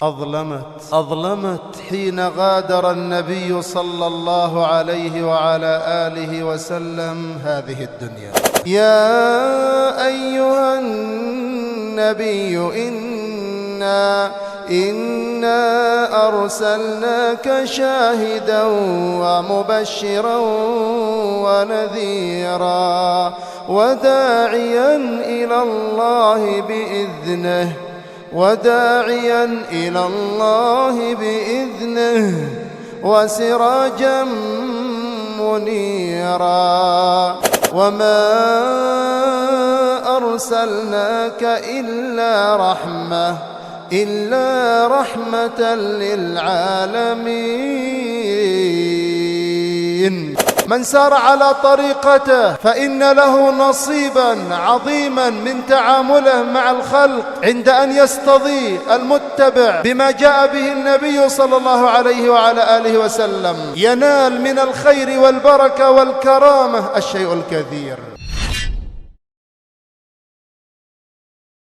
أظلمت حين غادر النبي صلى الله عليه وعلى آله وسلم هذه الدنيا. يا أيها النبي إنا أرسلناك شاهدا ومبشرا ونذيرا وداعيا إلى الله بإذنه وسراجا منيرا. وما أرسلناك إلا رحمة للعالمين. من سار على طريقته فإن له نصيبا عظيما من تعامله مع الخلق، عند أن يستضي المتبع بما جاء به النبي صلى الله عليه وعلى آله وسلم ينال من الخير والبركة والكرامة الشيء الكثير.